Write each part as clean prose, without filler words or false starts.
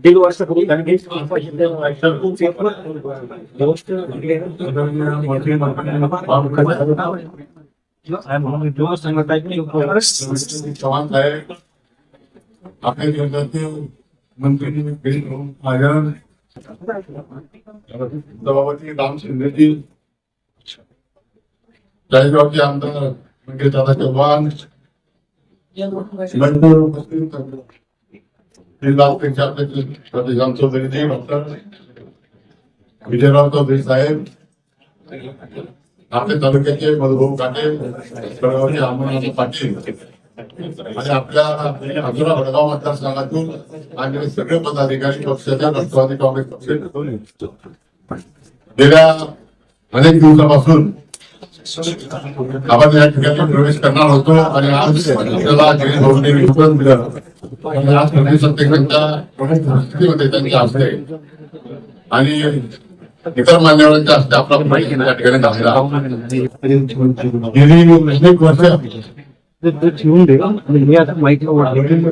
दीड वर्षापूर्वी त्यांनी चव्हाण साहेब आपल्या जिल्ह्यातील मंत्री आयन सभापती राम शिंदेजी चाळीसगावचे आमदार म्हणजे दादा चव्हाण राम चौधरी डॉक्टर विजयराव चौधरी साहेब आपल्या तालुक्याचे मधुभाऊ काटे बेळगावचे अमरनाथ पाटील आणि आपल्या अजुना वडगाव मतदारसंघातून आणि सगळे पदाधिकारी पक्षाच्या राष्ट्रवादी काँग्रेस पक्ष गेल्या अनेक दिवसापासून आपण या ठिकाणी प्रवेश करणार होतो आणि आज आपल्याला आज प्रदेश अध्यक्षांच्या उपस्थितीमध्ये त्यांच्या हस्ते आणि इतर मान्यवरांच्या हस्ते आपला प्रवेश या ठिकाणी झालेला गेली अनेक वर्ष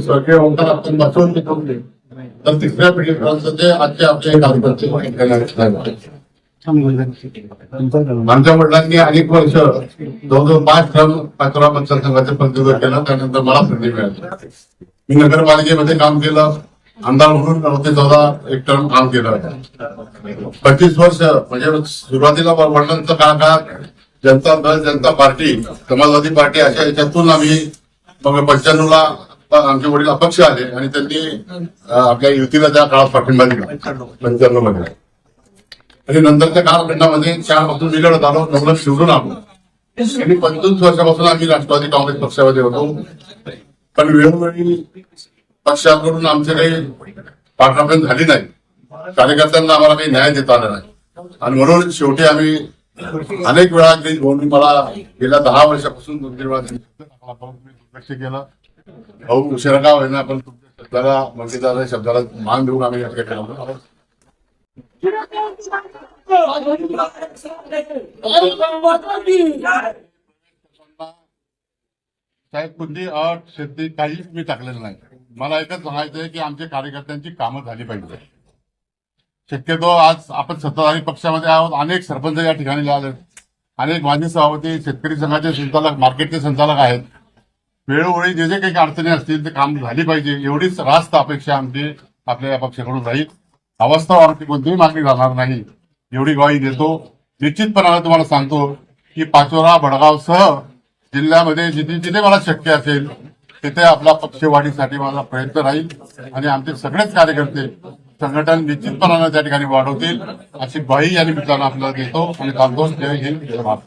स्वर्गीय ओंकारापासून तर तिसऱ्या पिढीपर्यंतचे आजचे आपले कार्यकर्ते आमच्या वडिलांनी अनेक वर्ष जवळजवळ 5 टर्म पाचोरा मतदारसंघाचे प्रतिनिधित्व केलं. त्यानंतर मला संधी मिळाली. मी नगरपालिकेमध्ये काम केलं, आमदार म्हणून 14 एक टर्म काम केलं. 25 वर्ष म्हणजे सुरुवातीला वडिलांचा काळात जनता दल, जनता पार्टी, समाजवादी पार्टी अशा याच्यातून आम्ही मग 95ला आमचे वडील अपक्ष आले आणि त्यांनी आपल्या युतीला त्या काळात पाठिंबा दिला 95 मध्ये. आणि नंतरच्या कालखंडामध्ये 4 पासून निलढत आलो, 9 शिवरून आलो आणि 25 वर्षापासून आम्ही राष्ट्रवादी काँग्रेस पक्षामध्ये होतो. पण वेळोवेळी पक्षाकडून आमचे काही पाठापण झाली नाही, कार्यकर्त्यांना आम्हाला काही न्याय देता आला नाही आणि म्हणून शेवटी आम्ही अनेक वेळा मला गेल्या 10 वर्षापासून 2-3 वेळा दुर्लक्ष केलं. भाऊ उशिरा का होईना आपण तुमच्या शब्दाला मंत्रिदाराच्या शब्दाला मान देऊन आम्ही साहेब कोणती अट शेती काहीच मी टाकलेलं नाही. मला एकच सांगायचंय की आमच्या कार्यकर्त्यांची कामं झाली पाहिजे. शक्यतो आज आपण सत्ताधारी पक्षामध्ये आहोत, अनेक सरपंच या ठिकाणी आले, अनेक माजी सभापती, शेतकरी संघाचे संचालक, मार्केटचे संचालक आहेत. वेळोवेळी जे जे काही अडचणी असतील ते काम झाली पाहिजे एवढीच रास्त अपेक्षा आमची आपल्या या पक्षाकडून राहील. अवस्था आमची कोणतीही मागणी जाणार नाही एवढी ग्वाही देतो. निश्चितपणाने तुम्हाला सांगतो की पाचोरा भडगावसह जिल्ह्यामध्ये जिथे जिथे मला शक्य असेल तिथे आपला पक्ष वाढीसाठी माझा प्रयत्न राहील आणि आमचे सगळेच कार्यकर्ते संघटन निश्चितपणाने त्या ठिकाणी वाढवतील अशी ग्वाही या निमित्तानं आपल्याला देतो आणि सांगतो. जय हिंद, जय भारत.